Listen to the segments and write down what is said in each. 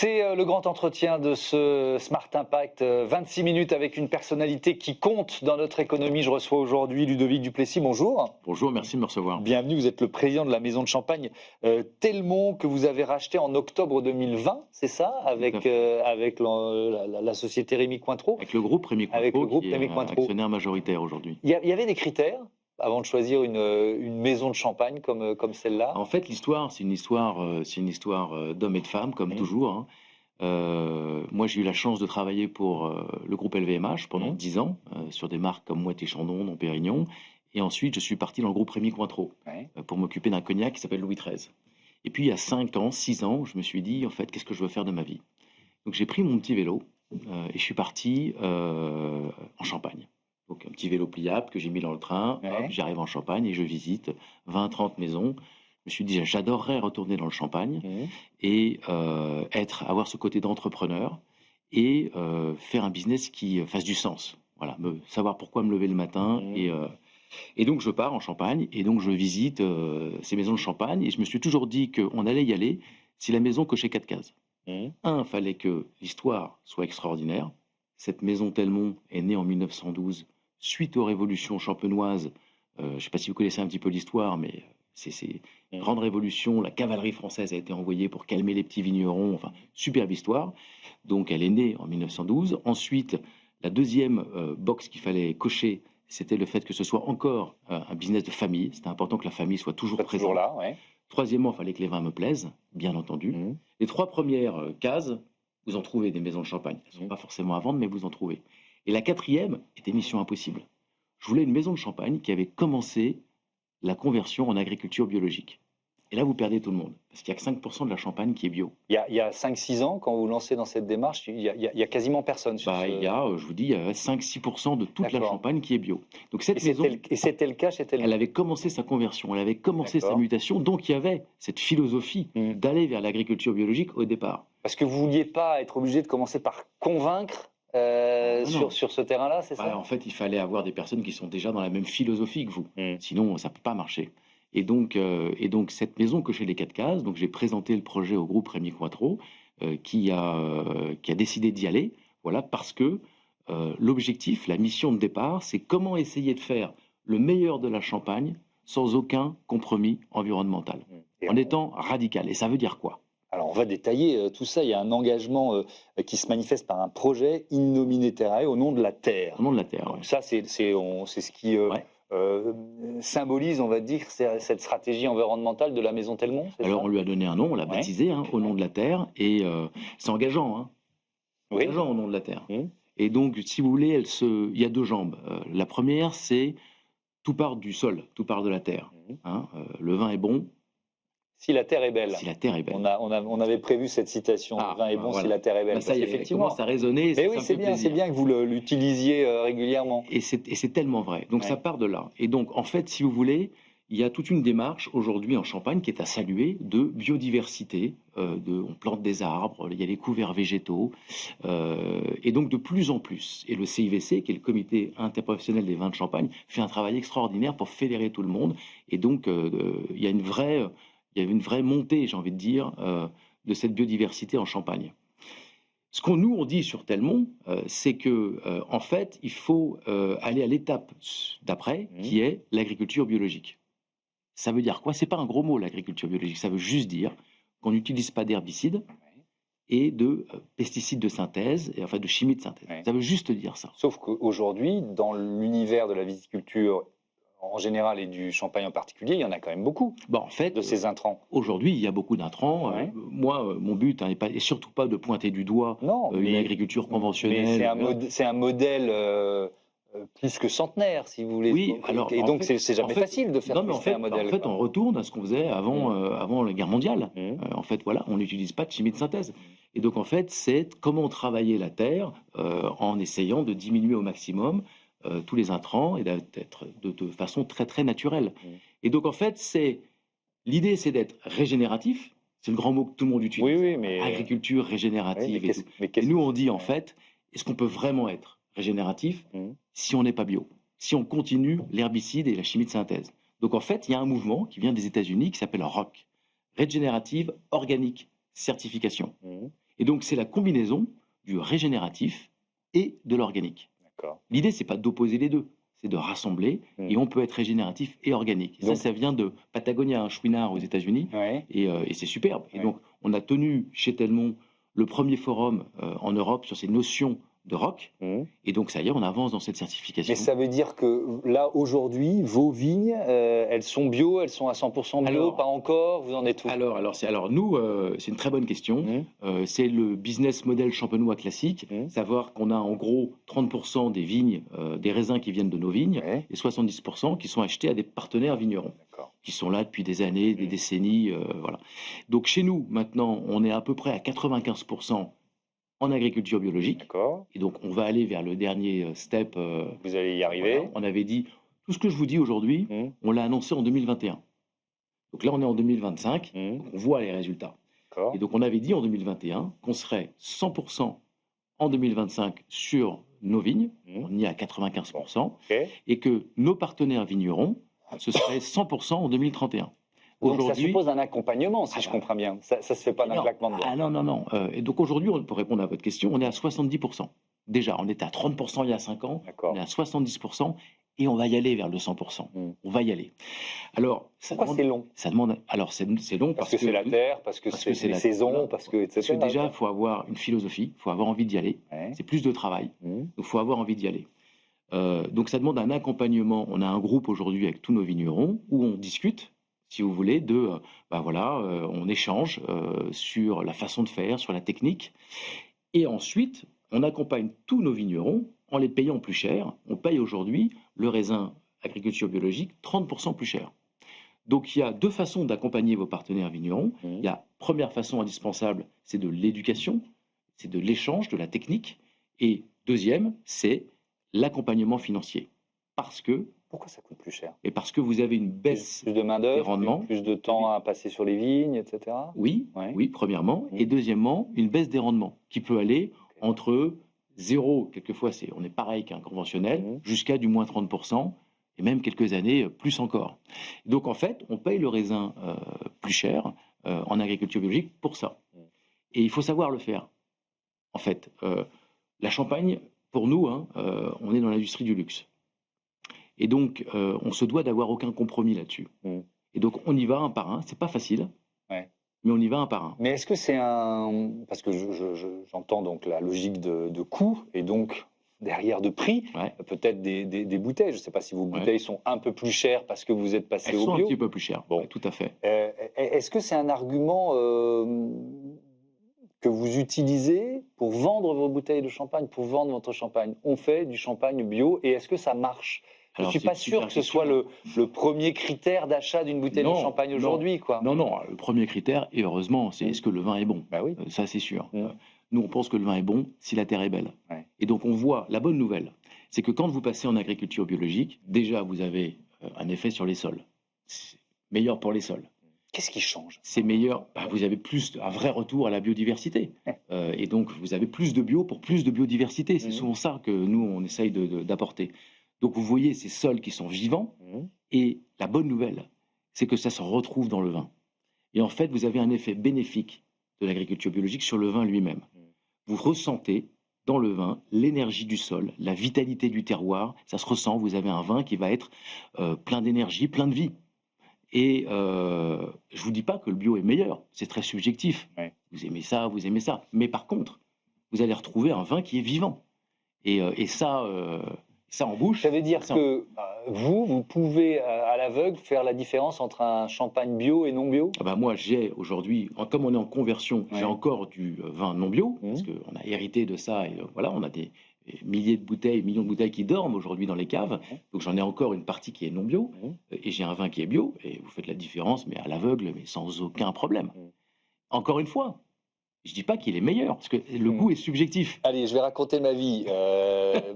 C'est le grand entretien de ce Smart Impact, 26 minutes avec une personnalité qui compte dans notre économie. Je reçois aujourd'hui Ludovic Duplessis, bonjour. Bonjour, merci de me recevoir. Bienvenue, vous êtes le président de la maison de champagne Telmont que vous avez racheté en octobre 2020, c'est ça, avec la société Rémy Cointreau. Avec le groupe Rémy Cointreau, Avec le groupe qui Rémy est Cointreau. actionnaire majoritaire aujourd'hui. Il y avait des critères avant de choisir une maison de champagne comme celle-là? En fait, l'histoire, c'est une histoire d'hommes et de femmes, comme toujours, hein. Moi, j'ai eu la chance de travailler pour le groupe LVMH pendant 10 ans, sur des marques comme Moët et Chandon, Dom Pérignon. Et ensuite, je suis parti dans le groupe Rémy Cointreau pour m'occuper d'un cognac qui s'appelle Louis XIII. Et puis, il y a 5 ans, 6 ans, je me suis dit, en fait, qu'est-ce que je veux faire de ma vie? Donc, j'ai pris mon petit vélo et je suis parti en Champagne. Donc, un petit vélo pliable que j'ai mis dans le train. Hop, j'arrive en Champagne et je visite 20-30 maisons. Je me suis dit, j'adorerais retourner dans le Champagne et avoir ce côté d'entrepreneur et faire un business qui fasse du sens. Voilà, savoir pourquoi me lever le matin. Et donc, je pars en Champagne et donc je visite ces maisons de Champagne. Et je me suis toujours dit qu'on allait y aller si la maison cochait 4 cases. Un, fallait que l'histoire soit extraordinaire. Cette maison Telmont est née en 1912 suite aux révolutions champenoises. Je ne sais pas si vous connaissez un petit peu l'histoire, mais c'est une grande révolution. La cavalerie française a été envoyée pour calmer les petits vignerons. Enfin, superbe histoire. Donc, elle est née en 1912. Ensuite, la deuxième box qu'il fallait cocher, c'était le fait que ce soit encore un business de famille. C'était important que la famille soit toujours présente. Toujours là, ouais. Troisièmement, il fallait que les vins me plaisent, bien entendu. Les 3 premières cases, vous en trouvez des maisons de champagne. Elles ne sont pas forcément à vendre, mais vous en trouvez. Et la 4e était mission impossible. Je voulais une maison de champagne qui avait commencé la conversion en agriculture biologique. Et là, vous perdez tout le monde, parce qu'il n'y a que 5% de la champagne qui est bio. Il y a 5-6 ans, quand vous vous lancez dans cette démarche, il y a quasiment personne sur ce... Il y a 5-6% de toute la champagne qui est bio. Donc cette et maison, c'était le cas chez Telmont. elle avait commencé sa conversion, elle avait commencé sa mutation, donc il y avait cette philosophie d'aller vers l'agriculture biologique au départ. Parce que vous ne vouliez pas être obligé de commencer par convaincre sur ce terrain-là, c'est ça? En fait, il fallait avoir des personnes qui sont déjà dans la même philosophie que vous. Sinon, ça ne peut pas marcher. Et donc, cette maison cochait les 4 cases. Donc, j'ai présenté le projet au groupe Rémy Cointreau, qui a décidé d'y aller. Voilà, parce que l'objectif, la mission de départ, c'est comment essayer de faire le meilleur de la Champagne sans aucun compromis environnemental, en étant radical. Et ça veut dire quoi? Alors, on va détailler tout ça. Il y a un engagement qui se manifeste par un projet In Nomine Terrae, au nom de la terre. Au nom de la terre, Donc ça, c'est ce qui symbolise, on va dire, cette stratégie environnementale de la maison Telmont. Alors, on lui a donné un nom, on l'a baptisé, au nom de la terre, et c'est engageant, hein. Engageant au nom de la terre. Et donc, si vous voulez, il y a 2 jambes. La première, c'est tout part du sol, tout part de la terre. Le vin est bon. Si la terre est belle. Si la terre est belle. On avait prévu cette citation. Le vin est bon si la terre est belle. Ça y est, effectivement, commence à résonner. Mais oui, c'est bien que vous l'utilisiez régulièrement. Et c'est tellement vrai. Donc ça part de là. Et donc, en fait, si vous voulez, il y a toute une démarche aujourd'hui en Champagne qui est à saluer de biodiversité. On plante des arbres, il y a les couverts végétaux. Et donc, de plus en plus. Et le CIVC, qui est le comité interprofessionnel des vins de Champagne, fait un travail extraordinaire pour fédérer tout le monde. Et donc, il y a une vraie montée, j'ai envie de dire, de cette biodiversité en Champagne. Ce qu'on nous dit sur Telmont, c'est que en fait, il faut aller à l'étape d'après, qui est l'agriculture biologique. Ça veut dire quoi? C'est pas un gros mot, l'agriculture biologique. Ça veut juste dire qu'on n'utilise pas d'herbicides et de pesticides de synthèse, et enfin de chimie de synthèse. Ça veut juste dire ça. Sauf qu'aujourd'hui, dans l'univers de la viticulture en général et du champagne en particulier, il y en a quand même beaucoup en fait, de ces intrants. Aujourd'hui, il y a beaucoup d'intrants. Moi, mon but n'est pas, et surtout pas de pointer du doigt une agriculture conventionnelle. Mais c'est un modèle plus que centenaire, si vous voulez. Oui, et donc, c'est jamais facile de faire un modèle. En fait, on retourne à ce qu'on faisait avant la guerre mondiale. En fait, voilà, on n'utilise pas de chimie de synthèse. Et donc, en fait, c'est comment travailler la terre en essayant de diminuer au maximum tous les intrants et d'être de façon très très naturelle. Et donc en fait, l'idée c'est d'être régénératif. C'est le grand mot que tout le monde utilise. Oui, mais agriculture régénérative. Et nous on dit en fait, est-ce qu'on peut vraiment être régénératif si on n'est pas bio, si on continue l'herbicide et la chimie de synthèse? Donc en fait, il y a un mouvement qui vient des États-Unis qui s'appelle ROC, Regenerative Organic Certification. Et donc, c'est la combinaison du régénératif et de l'organique. D'accord. L'idée, c'est pas d'opposer les deux, c'est de rassembler, et on peut être régénératif et organique. Et Donc- ça vient de Patagonia, Chouinard aux États-Unis, Ouais. et c'est superbe. Et Ouais. donc, on a tenu chez Telmont le premier forum en Europe sur ces notions de rock, et donc ça y est, on avance dans cette certification. Mais ça veut dire que là, aujourd'hui, vos vignes, elles sont bio, elles sont à 100% bio, Alors- pas encore, vous en êtes où? Alors nous, c'est une très bonne question. C'est le business model champenois classique, savoir qu'on a en gros 30% des vignes, des raisins qui viennent de nos vignes, Ouais. et 70% qui sont achetés à des partenaires vignerons, D'accord. qui sont là depuis des années, des décennies. Voilà. Donc chez nous, maintenant, on est à peu près à 95% en agriculture biologique. D'accord. Et donc, on va aller vers le dernier step. Vous allez y arriver. Voilà. On avait dit, tout ce que je vous dis aujourd'hui, on l'a annoncé en 2021. Donc là, on est en 2025, donc on voit les résultats. D'accord. Et donc, on avait dit en 2021 qu'on serait 100% en 2025 sur nos vignes, on y est à 95%, Ok. et que nos partenaires vignerons, ce serait 100% en 2031. Donc ça suppose un accompagnement, si je comprends bien. Ça se fait pas d'un claquement de doigts. Ah non. Et donc aujourd'hui, pour répondre à votre question, on est à 70%. Déjà, on était à 30% il y a 5 ans, D'accord. on est à 70%, et on va y aller vers le 100%. On va y aller. Alors, Pourquoi c'est long? Ça demande. Alors, c'est long Parce que c'est la terre, parce que c'est les saisons, voilà. parce que etc. Parce que déjà, il faut avoir une philosophie, il faut avoir envie d'y aller. Ouais. C'est plus de travail, donc il faut avoir envie d'y aller. Donc ça demande un accompagnement. On a un groupe aujourd'hui avec tous nos vignerons où on discute, si vous voulez, on échange sur la façon de faire, sur la technique. Et ensuite, on accompagne tous nos vignerons en les payant plus cher. On paye aujourd'hui le raisin agriculture biologique 30% plus cher. Donc il y a deux façons d'accompagner vos partenaires vignerons. Il y a première façon indispensable, c'est de l'éducation, c'est de l'échange, de la technique. Et deuxième, c'est l'accompagnement financier. Pourquoi ça coûte plus cher? Et parce que vous avez une baisse Plus de main-d'œuvre, des rendements. plus de temps à passer sur les vignes, etc. Oui, Ouais. oui, premièrement. Et deuxièmement, une baisse des rendements qui peut aller entre 0, quelquefois on est pareil qu'un conventionnel, jusqu'à du moins 30%, et même quelques années plus encore. Donc en fait, on paye le raisin plus cher en agriculture biologique pour ça. Et il faut savoir le faire. En fait, la Champagne, pour nous, on est dans l'industrie du luxe. Et donc, on se doit d'avoir aucun compromis là-dessus. Et donc, on y va un par un. C'est pas facile, mais on y va un par un. Mais est-ce que c'est un... Parce que j'entends donc la logique de coût et donc derrière de prix, peut-être des bouteilles. Je ne sais pas si vos bouteilles sont un peu plus chères parce que vous êtes passé au bio. Elles sont un petit peu plus chères, bon. Tout à fait. Est-ce que c'est un argument que vous utilisez pour vendre vos bouteilles de champagne, pour vendre votre champagne? On fait du champagne bio et est-ce que ça marche? Je ne suis pas sûr que ce soit le premier critère d'achat d'une bouteille de champagne aujourd'hui. Non, le premier critère, et heureusement, c'est est-ce que le vin est bon? Bah oui. Ça, c'est sûr. Nous, on pense que le vin est bon si la terre est belle. Et donc, on voit, la bonne nouvelle, c'est que quand vous passez en agriculture biologique, déjà, vous avez un effet sur les sols. C'est meilleur pour les sols. Qu'est-ce qui change? C'est meilleur, vous avez un vrai retour à la biodiversité. Et donc, vous avez plus de bio pour plus de biodiversité. C'est souvent ça que nous, on essaye d'apporter. Donc, vous voyez ces sols qui sont vivants. Et la bonne nouvelle, c'est que ça se retrouve dans le vin. Et en fait, vous avez un effet bénéfique de l'agriculture biologique sur le vin lui-même. Vous ressentez dans le vin l'énergie du sol, la vitalité du terroir. Ça se ressent. Vous avez un vin qui va être plein d'énergie, plein de vie. Et je vous dis pas que le bio est meilleur, c'est très subjectif. Vous aimez ça. Mais par contre, vous allez retrouver un vin qui est vivant. Et ça en bouche. Ça veut dire que vous pouvez à l'aveugle faire la différence entre un champagne bio et non bio? Moi, j'ai aujourd'hui, comme on est en conversion, j'ai encore du vin non bio, parce qu'on a hérité de ça. Et voilà, on a des millions de bouteilles qui dorment aujourd'hui dans les caves. Donc j'en ai encore une partie qui est non bio, et j'ai un vin qui est bio, et vous faites la différence, mais à l'aveugle, mais sans aucun problème. Encore une fois, je dis pas qu'il est meilleur, parce que le goût est subjectif. Allez, je vais raconter ma vie.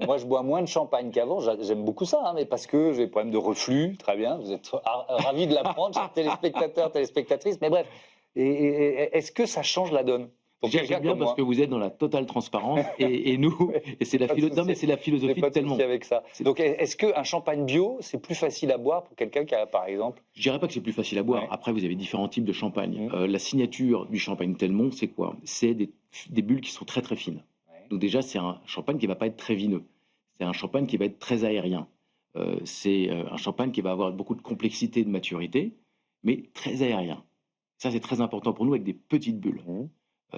Moi, je bois moins de champagne qu'avant. J'aime beaucoup ça, mais parce que j'ai des problèmes de reflux. Très bien, vous êtes ravis de l'apprendre, chers téléspectateurs, téléspectatrices. Mais bref, est-ce que ça change la donne? J'aime bien parce que vous êtes dans la totale transparence et nous, et c'est la philosophie de Telmont. Avec ça. Donc, est-ce qu'un champagne bio, c'est plus facile à boire pour quelqu'un qui a, par exemple... Je dirais pas que c'est plus facile à boire. Après, vous avez différents types de champagne. La signature du champagne Telmont, c'est quoi? C'est des bulles qui sont très très fines. Donc déjà, c'est un champagne qui va pas être très vineux. C'est un champagne qui va être très aérien. C'est un champagne qui va avoir beaucoup de complexité, de maturité, mais très aérien. Ça, c'est très important pour nous avec des petites bulles.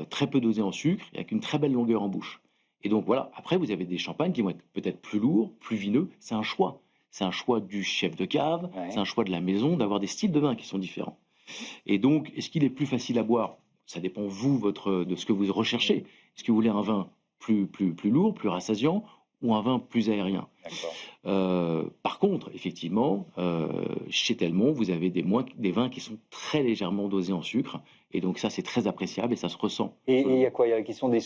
Très peu dosé en sucre et avec une très belle longueur en bouche. Et donc voilà, après vous avez des champagnes qui vont être peut-être plus lourds, plus vineux, c'est un choix. C'est un choix du chef de cave, c'est un choix de la maison d'avoir des styles de vin qui sont différents. Et donc, est-ce qu'il est plus facile à boire? Ça dépend, vous, de ce que vous recherchez. Est-ce que vous voulez un vin plus lourd, plus rassasiant, ou un vin plus aérien? Par contre, effectivement, chez Telmont, vous avez des vins qui sont très légèrement dosés en sucre. Et donc ça, c'est très appréciable et ça se ressent. Et il y a quoi? Il y a la question des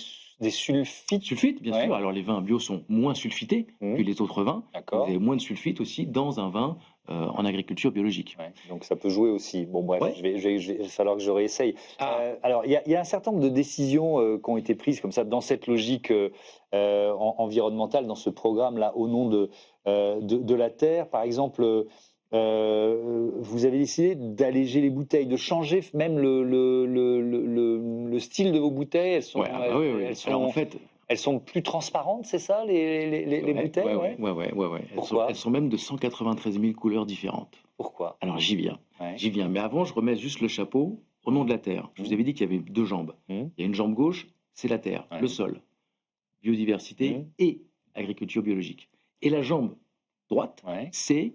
sulfites? Sulfites, bien sûr. Alors les vins bio sont moins sulfités que les autres vins. Vous avez moins de sulfites aussi dans un vin en agriculture biologique. Donc ça peut jouer aussi. Bon bref, il va falloir que je réessaye. Alors il y a un certain nombre de décisions qui ont été prises comme ça dans cette logique environnementale, dans ce programme-là, au nom de la terre. Par exemple... vous avez décidé d'alléger les bouteilles, de changer même le style de vos bouteilles. Elles sont, Alors, en fait, elles sont plus transparentes, c'est ça, les bouteilles? Ouais. Pourquoi? Elles sont même de 193 000 couleurs différentes. Pourquoi? Alors j'y viens. Mais avant, je remets juste le chapeau au nom de la terre. Je vous avais dit qu'il y avait deux jambes. Il y a une jambe gauche, c'est la terre, le sol, biodiversité et agriculture biologique. Et la jambe droite, c'est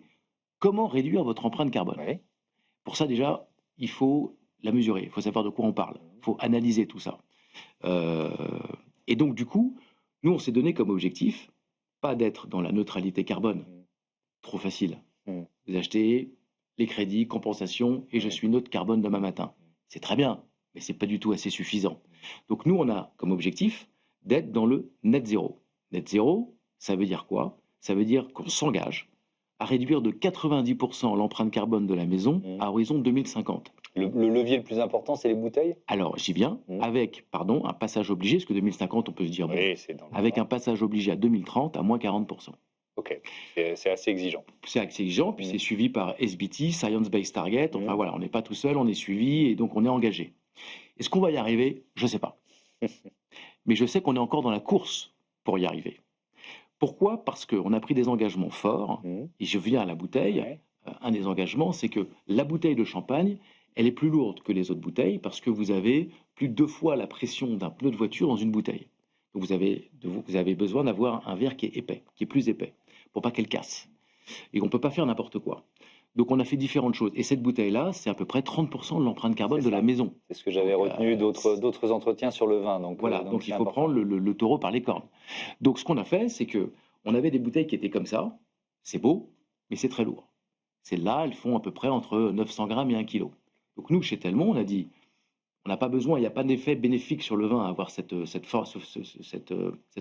comment réduire votre empreinte carbone. Pour ça, déjà, il faut la mesurer, il faut savoir de quoi on parle, il faut analyser tout ça. Et donc, du coup, nous, on s'est donné comme objectif, pas d'être dans la neutralité carbone. Trop facile. Vous achetez les crédits, compensation, et je suis neutre carbone demain matin. C'est très bien, mais c'est pas du tout assez suffisant. Donc, nous, on a comme objectif d'être dans le net zéro. Net zéro, ça veut dire quoi? Ça veut dire qu'on s'engage à réduire de 90% l'empreinte carbone de la maison à horizon 2050. Le levier le plus important, c'est les bouteilles? Alors, j'y viens, avec, un passage obligé, parce que 2050, on peut se dire, avec un passage obligé à 2030 à moins 40%. Ok, c'est assez exigeant. C'est assez exigeant, puis c'est suivi par SBT, Science Based Target, enfin voilà, on n'est pas tout seul, on est suivi, et donc on est engagé. Est-ce qu'on va y arriver? Je ne sais pas. Mais je sais qu'on est encore dans la course pour y arriver. Pourquoi? Parce qu'on a pris des engagements forts, et je viens à la bouteille. Un des engagements, c'est que la bouteille de champagne, elle est plus lourde que les autres bouteilles parce que vous avez plus de 2 fois la pression d'un pneu de voiture dans une bouteille. Donc vous avez besoin d'avoir un verre qui est épais, qui est plus épais, pour pas qu'elle casse. Et on ne peut pas faire n'importe quoi. Donc on a fait différentes choses. Et cette bouteille-là, c'est à peu près 30% de l'empreinte carbone de la maison. C'est ce que j'avais retenu d'autres entretiens sur le vin. Donc, donc il faut prendre le taureau par les cornes. Donc ce qu'on a fait, c'est que on avait des bouteilles qui étaient comme ça. C'est beau, mais c'est très lourd. Celles-là, elles font à peu près entre 900 grammes et 1 kg. Donc nous, chez Telmont, on a dit, on n'a pas besoin, il n'y a pas d'effet bénéfique sur le vin à avoir cette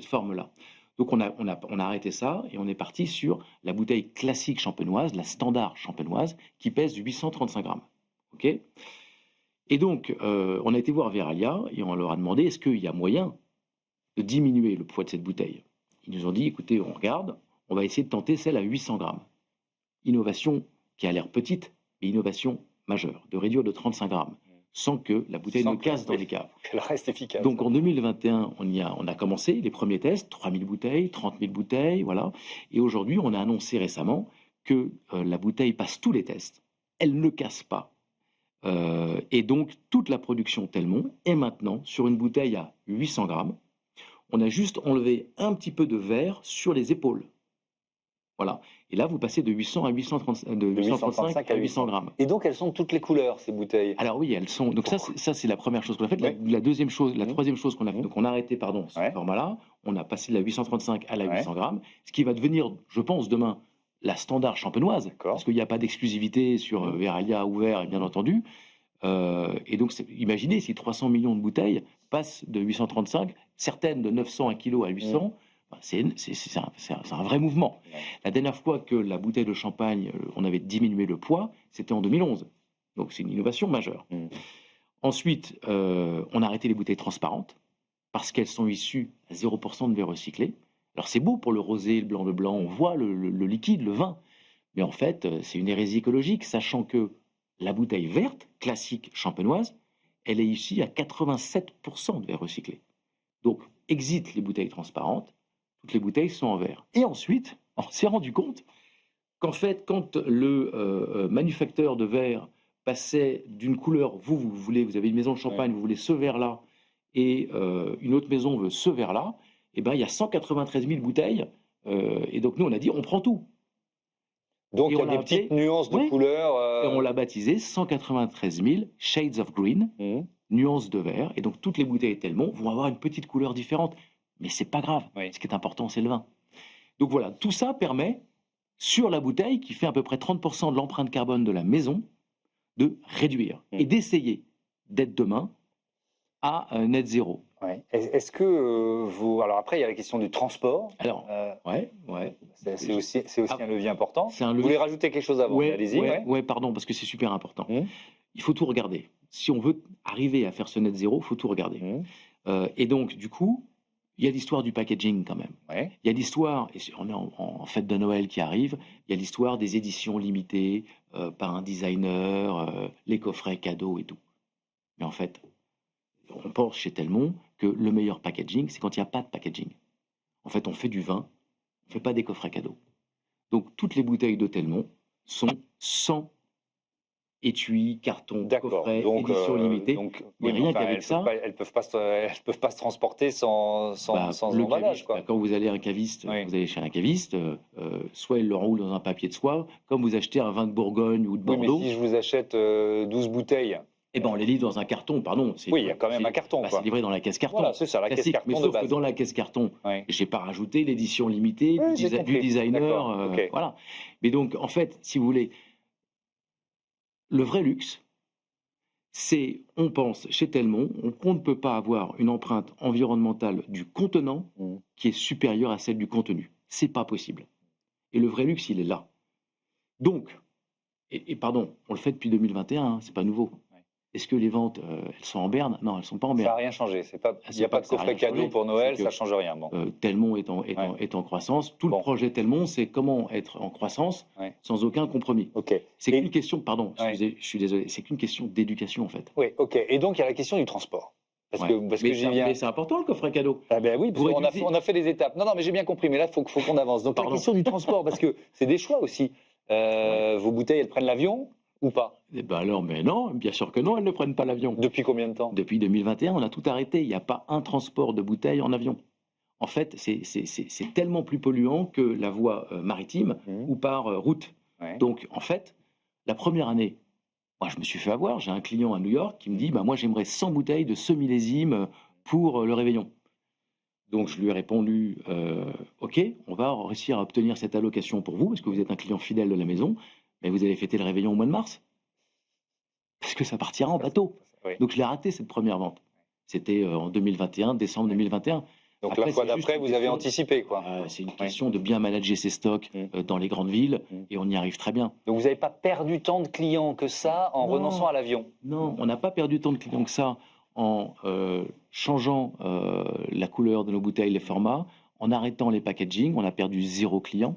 forme-là. Donc on a arrêté ça et on est parti sur la bouteille classique champenoise, la standard champenoise, qui pèse 835 grammes. Ok ? Et donc, on a été voir Veralia et on leur a demandé, est-ce qu'il y a moyen de diminuer le poids de cette bouteille? Ils nous ont dit, écoutez, on regarde, on va essayer de tenter celle à 800 grammes. Innovation qui a l'air petite, mais innovation majeure, de réduire de 35 grammes, sans que la bouteille ne casse dans les caves. Qu'elle reste efficace. Donc en 2021, on a commencé les premiers tests, 3000 bouteilles, 30 000 bouteilles, voilà. Et aujourd'hui, on a annoncé récemment que la bouteille passe tous les tests, elle ne casse pas. Et donc toute la production Telmont est maintenant sur une bouteille à 800 grammes. On a juste enlevé un petit peu de verre sur les épaules. Voilà. Et là, vous passez de 800 à 835 à 800 grammes. Et donc, elles sont de toutes les couleurs, ces bouteilles? Alors oui, elles sont. Donc ça c'est la première chose qu'on a faite. La deuxième chose, la troisième chose qu'on a fait, donc on a arrêté, ce format-là. On a passé de la 835 à la 800 grammes, ce qui va devenir, je pense, demain, la standard champenoise, parce qu'il n'y a pas d'exclusivité sur Veralia ouvert, bien entendu. Et donc, imaginez si 300 millions de bouteilles passent de 835, certaines de 900 à kilo à 800. C'est un vrai mouvement. La dernière fois que la bouteille de champagne, on avait diminué le poids, c'était en 2011. Donc c'est une innovation majeure. Ensuite, on a arrêté les bouteilles transparentes parce qu'elles sont issues à 0% de verre recyclé. Alors c'est beau pour le rosé, le blanc, on voit le liquide, le vin. Mais en fait, c'est une hérésie écologique, sachant que la bouteille verte, classique champenoise, elle est issue à 87% de verre recyclé. Donc, exit les bouteilles transparentes, toutes les bouteilles sont en verre. Et ensuite, on s'est rendu compte qu'en fait, quand le manufacteur de verre passait d'une couleur, vous avez une maison de champagne, vous voulez ce verre-là, et une autre maison veut ce verre-là, et ben il y a 193 000 bouteilles, et donc nous on a dit on prend tout. Donc il y a des petites nuances de couleurs. Et on l'a baptisé 193 000 Shades of Green, nuances de vert, et donc toutes les bouteilles Telmont vont avoir une petite couleur différente, mais c'est pas grave. Ce qui est important, c'est le vin. Donc voilà, tout ça permet sur la bouteille, qui fait à peu près 30% de l'empreinte carbone de la maison, de réduire et d'essayer d'être demain à net zéro. Est-ce que vous... Alors après, il y a la question du transport. Alors, c'est aussi un levier important. Vous voulez rajouter quelque chose avant? Allez-y. Pardon, parce que c'est super important. Il faut tout regarder. Si on veut arriver à faire ce net zéro, il faut tout regarder. Et donc, du coup, il y a l'histoire du packaging quand même. Il y a l'histoire, et on est en fête de Noël qui arrive, il y a l'histoire des éditions limitées par un designer, les coffrets cadeaux et tout. Mais en fait, on pense chez Telmont que le meilleur packaging, c'est quand il n'y a pas de packaging. En fait, on fait du vin, on ne fait pas des coffrets cadeaux. Donc, toutes les bouteilles de Telmont sont sans étui, carton, coffret, édition limitée. Mais rien qu'avec ça... Elles peuvent pas se transporter sans emballage. Quand vous allez à un caviste, vous allez chez un caviste, soit il le roule dans un papier de soie, comme vous achetez un vin de Bourgogne ou de Bordeaux. Mais si je vous achète 12 bouteilles... Eh ben, on les livre dans un carton, pardon. Oui, il y a quand même un carton. C'est livré dans la caisse carton. Voilà, c'est ça, la caisse carton mais sauf que dans la caisse carton, j'ai pas rajouté l'édition limitée du designer. Voilà. Mais donc, en fait, si vous voulez, le vrai luxe, c'est, on pense chez Telmont, qu'on ne peut pas avoir une empreinte environnementale du contenant qui est supérieure à celle du contenu. C'est pas possible. Et le vrai luxe, il est là. Donc, et pardon, on le fait depuis 2021, c'est pas nouveau. Est-ce que les ventes, elles sont en berne? Non, elles ne sont pas en berne. Ça n'a rien changé. Il n'y a pas de coffret cadeau pour Noël, ça ne change rien. Telmont est en croissance. Tout le projet Telmont, c'est comment être en croissance sans aucun compromis. C'est qu'une question, pardon, je suis désolé, c'est qu'une question d'éducation en fait. Oui, ok. Et donc il y a la question du transport. Mais c'est important le coffret cadeau. Ah ben oui, parce qu'on a fait des étapes. Non, mais j'ai bien compris, mais là, il faut qu'on avance. Donc la question du transport, parce que c'est des choix aussi. Vos bouteilles, elles prennent l'avion ou pas? Eh ben alors, mais non, bien sûr que non, elles ne prennent pas l'avion. Depuis combien de temps? Depuis 2021, on a tout arrêté. Il n'y a pas un transport de bouteilles en avion. En fait, c'est tellement plus polluant que la voie maritime ou par route. Donc, en fait, la première année, moi, je me suis fait avoir. J'ai un client à New York qui me dit, moi, j'aimerais 100 bouteilles de ce millésime pour le réveillon. Donc, je lui ai répondu, OK, on va réussir à obtenir cette allocation pour vous, parce que vous êtes un client fidèle de la maison. Mais vous allez fêter le réveillon au mois de mars, parce que ça partira en bateau. Donc je l'ai raté cette première vente. C'était en 2021, décembre 2021. Donc la fois d'après, vous avez anticipé, quoi. C'est une question de bien manager ses stocks dans les grandes villes, et on y arrive très bien. Donc vous n'avez pas perdu tant de clients que ça en renonçant à l'avion? Non, on n'a pas perdu tant de clients que ça en changeant la couleur de nos bouteilles, les formats, en arrêtant les packaging. On a perdu 0 client.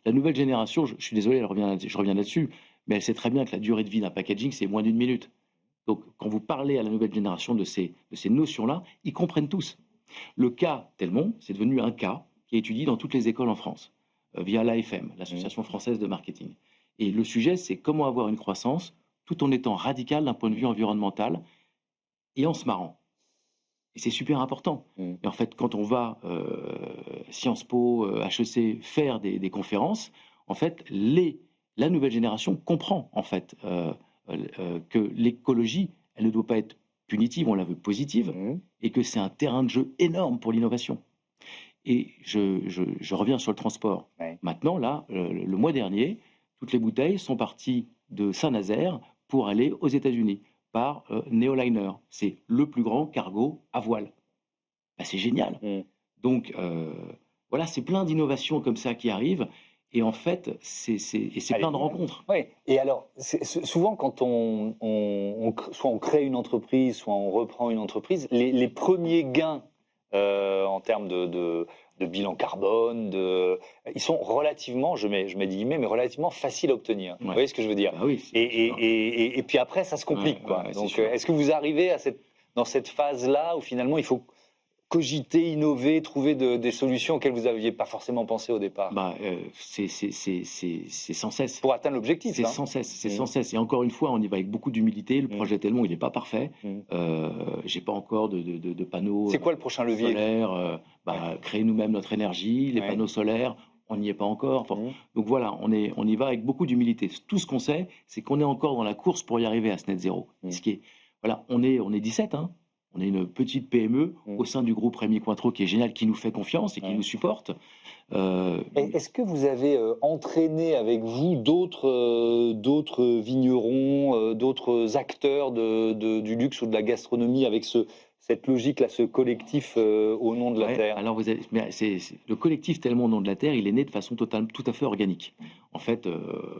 La nouvelle génération, je suis désolé, je reviens là-dessus, mais elle sait très bien que la durée de vie d'un packaging, c'est moins d'1 minute. Donc, quand vous parlez à la nouvelle génération de ces notions-là, ils comprennent tous. Le cas Telmont, c'est devenu un cas qui est étudié dans toutes les écoles en France, via l'AFM, l'Association française de marketing. Et le sujet, c'est comment avoir une croissance tout en étant radical d'un point de vue environnemental et en se marrant. Et c'est super important. Et en fait, quand on va Sciences Po, HEC faire des conférences, en fait, la nouvelle génération comprend en fait que l'écologie, elle ne doit pas être punitive, on la veut positive, et que c'est un terrain de jeu énorme pour l'innovation. Et je reviens sur le transport. Maintenant, là, le mois dernier, toutes les bouteilles sont parties de Saint-Nazaire pour aller aux États-Unis par Neoliner. C'est le plus grand cargo à voile. C'est génial. Donc, voilà, c'est plein d'innovations comme ça qui arrivent. Et en fait, c'est plein de rencontres. Oui, et alors, souvent quand soit on crée une entreprise, soit on reprend une entreprise, les premiers gains en termes de bilan carbone, ils sont relativement, je mets des guillemets, mais relativement faciles à obtenir. Vous voyez ce que je veux dire? Bah oui, et puis après, ça se complique, quoi. Donc, est-ce que vous arrivez dans cette phase-là où finalement il faut cogiter, innover, trouver des solutions auxquelles vous n'aviez pas forcément pensé au départ? C'est sans cesse. Pour atteindre l'objectif. C'est sans cesse, c'est sans cesse. Et encore une fois, on y va avec beaucoup d'humilité. Le projet Telmont, il n'est pas parfait. J'ai pas encore de panneaux C'est quoi le prochain levier solaires. Créer nous-mêmes notre énergie, les panneaux solaires, on n'y est pas encore. Donc voilà, on y va avec beaucoup d'humilité. Tout ce qu'on sait, c'est qu'on est encore dans la course pour y arriver à ce net zéro. Ce qui est, voilà, on est 17, hein. On est une petite PME au sein du groupe Rémy Cointreau qui est génial, qui nous fait confiance et qui nous supporte. Est-ce que vous avez entraîné avec vous d'autres vignerons, d'autres acteurs du luxe ou de la gastronomie avec cette logique-là, ce collectif au nom de la terre? Alors le collectif Telmont au nom de la terre, il est né de façon tout à fait organique. En fait,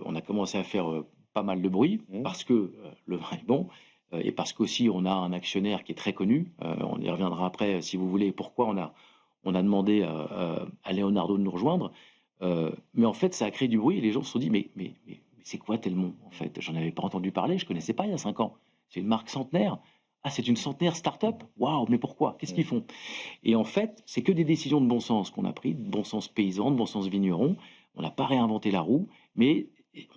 on a commencé à faire pas mal de bruit parce que le vin est bon. Et parce qu'aussi on a un actionnaire qui est très connu, on y reviendra après si vous voulez, pourquoi on a demandé à Leonardo de nous rejoindre. Mais en fait, ça a créé du bruit et les gens se sont dit mais c'est quoi Telmont? En fait, j'en avais pas entendu parler, je connaissais pas il y a 5 ans. C'est une marque centenaire. Ah, c'est une centenaire start-up? Waouh, mais pourquoi? Qu'est-ce qu'ils font? Et en fait, c'est que des décisions de bon sens qu'on a prises, de bon sens paysan, de bon sens vigneron. On n'a pas réinventé la roue, mais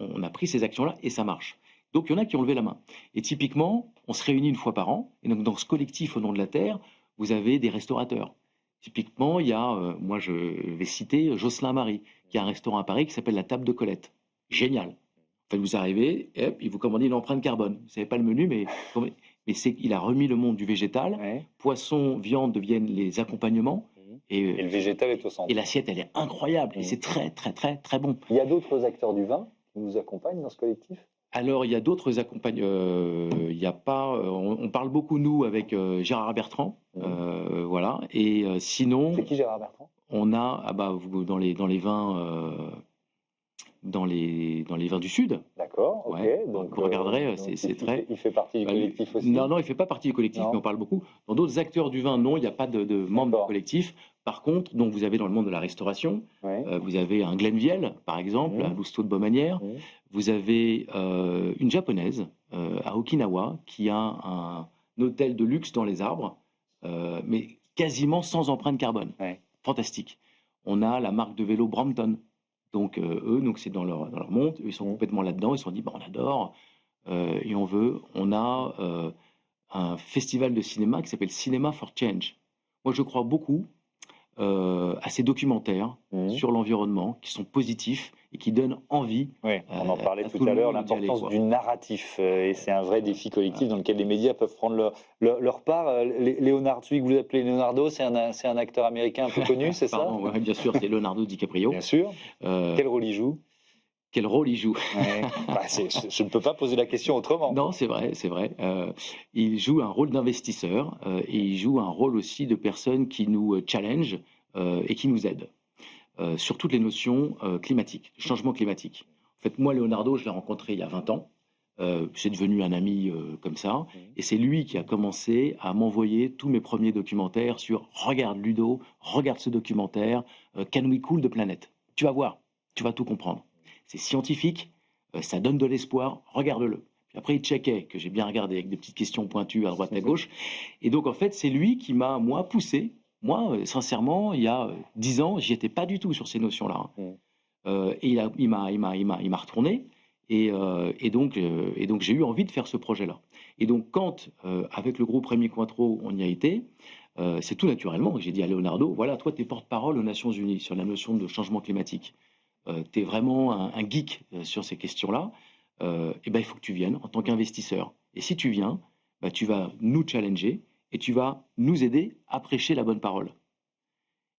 on a pris ces actions-là et ça marche. Donc, il y en a qui ont levé la main. Et typiquement, on se réunit une fois par an. Et donc, dans ce collectif au nom de la terre, vous avez des restaurateurs. Typiquement, il y a, moi je vais citer Jocelyn Marie, qui a un restaurant à Paris qui s'appelle la Table de Colette. Génial. En fait, vous arrivez, et hop, il vous commande une empreinte carbone. Vous ne savez pas le menu, mais il a remis le monde du végétal. Poisson, viande deviennent les accompagnements. Et le végétal est au centre. Et l'assiette, elle est incroyable. Et c'est très, très, très, très bon. Il y a d'autres acteurs du vin qui vous accompagnent dans ce collectif? Alors, il y a d'autres accompagnements. Il y a pas. On parle beaucoup, nous, avec Gérard Bertrand. Voilà. Et sinon. C'est qui Gérard Bertrand? On a, dans les vins. Dans les vins du Sud. D'accord, ok. Ouais. Donc, vous regarderez, c'est très. Il fait partie du collectif aussi? Non, il ne fait pas partie du collectif, mais on parle beaucoup. Dans d'autres acteurs du vin, non, il n'y a pas de membres du collectif. Par contre, donc, vous avez dans le monde de la restauration, vous avez un Glenviel, par exemple, à Lousteau de Beaumanière. Vous avez une japonaise à Okinawa qui a un hôtel de luxe dans les arbres, mais quasiment sans empreinte carbone. Fantastique. On a la marque de vélo Brampton. Donc eux, c'est dans leur monde, ils sont complètement là-dedans, ils se sont dit on adore et on veut. On a un festival de cinéma qui s'appelle Cinema for Change. Moi je crois beaucoup à ces documentaires sur l'environnement qui sont positifs et qui donnent envie. On en parlait tout à l'heure, l'importance du narratif. Et c'est un vrai défi collectif dans lequel les médias peuvent prendre leur part. Leonardo, celui que vous appelez Leonardo, c'est un acteur américain un peu connu, c'est ça? Ouais, bien sûr, c'est Leonardo DiCaprio. Bien sûr. Quel rôle il joue? Quel rôle il joue? Je ne peux pas poser la question autrement. Non, c'est vrai. Il joue un rôle d'investisseur et il joue un rôle aussi de personne qui nous challenge et qui nous aide sur toutes les notions climatiques, changement climatique. En fait, moi, Leonardo, je l'ai rencontré il y a 20 ans. C'est devenu un ami comme ça. Et c'est lui qui a commencé à m'envoyer tous mes premiers documentaires sur « Regarde Ludo, regarde ce documentaire, Can we cool the planet ?» Tu vas voir, tu vas tout comprendre. C'est scientifique, ça donne de l'espoir, regarde-le. Puis après, il checkait, que j'ai bien regardé avec des petites questions pointues à droite et à gauche. Et donc, en fait, c'est lui qui m'a, moi, poussé. Moi, sincèrement, il y a 10 ans, j'y étais pas du tout sur ces notions-là. Et il m'a retourné. Et donc, j'ai eu envie de faire ce projet-là. Et donc, quand, avec le groupe Rémy Cointreau, on y a été, c'est tout naturellement que j'ai dit à Leonardo, voilà, toi, tu es porte-parole aux Nations Unies sur la notion de changement climatique. Tu es vraiment un geek sur ces questions-là, il faut que tu viennes en tant qu'investisseur. Et si tu viens, tu vas nous challenger et tu vas nous aider à prêcher la bonne parole.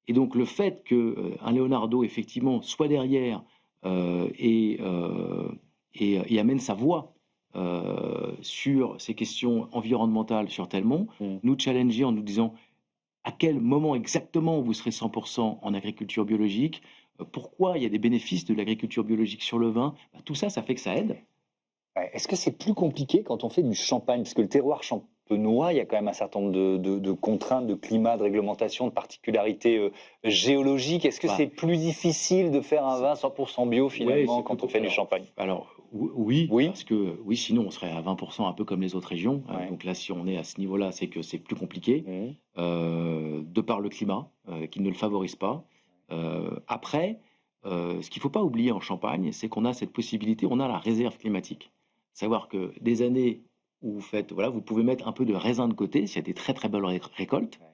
Et donc le fait qu'un Leonardo, effectivement, soit derrière et amène sa voix sur ces questions environnementales sur Telmont, nous challenger en nous disant à quel moment exactement vous serez 100% en agriculture biologique, pourquoi il y a des bénéfices de l'agriculture biologique sur le vin. Tout ça, ça fait que ça aide. Ouais. Est-ce que c'est plus compliqué quand on fait du champagne? Parce que le terroir champenois, il y a quand même un certain nombre de contraintes, de climat, de réglementation, de particularités géologiques. Est-ce que c'est plus difficile de faire un vin 100% bio finalement quand on fait du champagne? Alors oui, Oui. parce que sinon on serait à 20%, un peu comme les autres régions. Ouais. Donc là, si on est à ce niveau-là, c'est que c'est plus compliqué, de par le climat, qui ne le favorise pas. Après, ce qu'il ne faut pas oublier en Champagne, c'est qu'on a cette possibilité, on a la réserve climatique. Savoir que des années où vous faites, voilà, vous pouvez mettre un peu de raisin de côté s'il y a des très très belles récoltes. Ouais.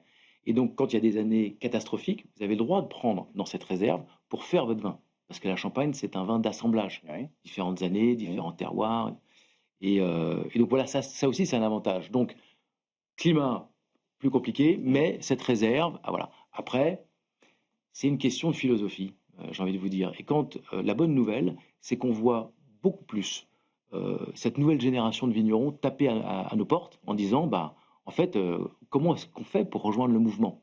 Et donc, quand il y a des années catastrophiques, vous avez le droit de prendre dans cette réserve pour faire votre vin. Parce que la Champagne, c'est un vin d'assemblage. Oui. Différentes années, différents terroirs. Et donc voilà, ça aussi, c'est un avantage. Donc, climat plus compliqué, mais cette réserve, voilà. Après, c'est une question de philosophie, j'ai envie de vous dire. Et quand la bonne nouvelle, c'est qu'on voit beaucoup plus cette nouvelle génération de vignerons taper à nos portes en disant, en fait, comment est-ce qu'on fait pour rejoindre le mouvement?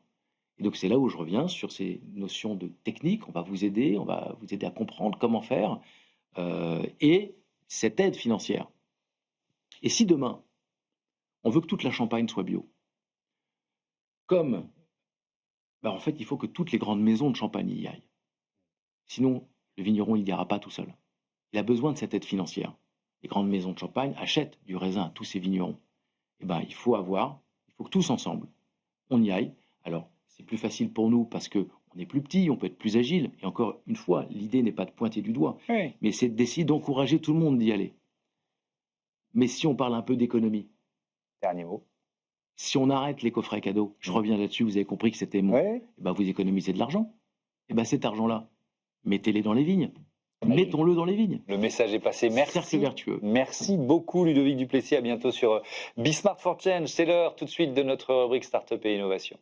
Et donc c'est là où je reviens sur ces notions de technique. On va vous aider à comprendre comment faire, et cette aide financière. Et si demain, on veut que toute la Champagne soit bio, en fait, il faut que toutes les grandes maisons de Champagne y aillent. Sinon, le vigneron, il n'ira pas tout seul. Il a besoin de cette aide financière. Les grandes maisons de Champagne achètent du raisin à tous ces vignerons. Il faut que tous ensemble, on y aille. Alors, c'est plus facile pour nous parce qu'on est plus petit, on peut être plus agile. Et encore une fois, l'idée n'est pas de pointer du doigt, mais c'est d'essayer d'encourager tout le monde d'y aller. Mais si on parle un peu d'économie, dernier mot. Si on arrête les coffrets cadeaux, je reviens là-dessus, vous avez compris que c'était vous économisez de l'argent. Cet argent-là, mettez-les dans les vignes. Mettons-le dans les vignes. Le message est passé. Merci. Cercle vertueux. Merci beaucoup, Ludovic Duplessis. À bientôt sur Be Smart for Change. C'est l'heure tout de suite de notre rubrique Startup et Innovation.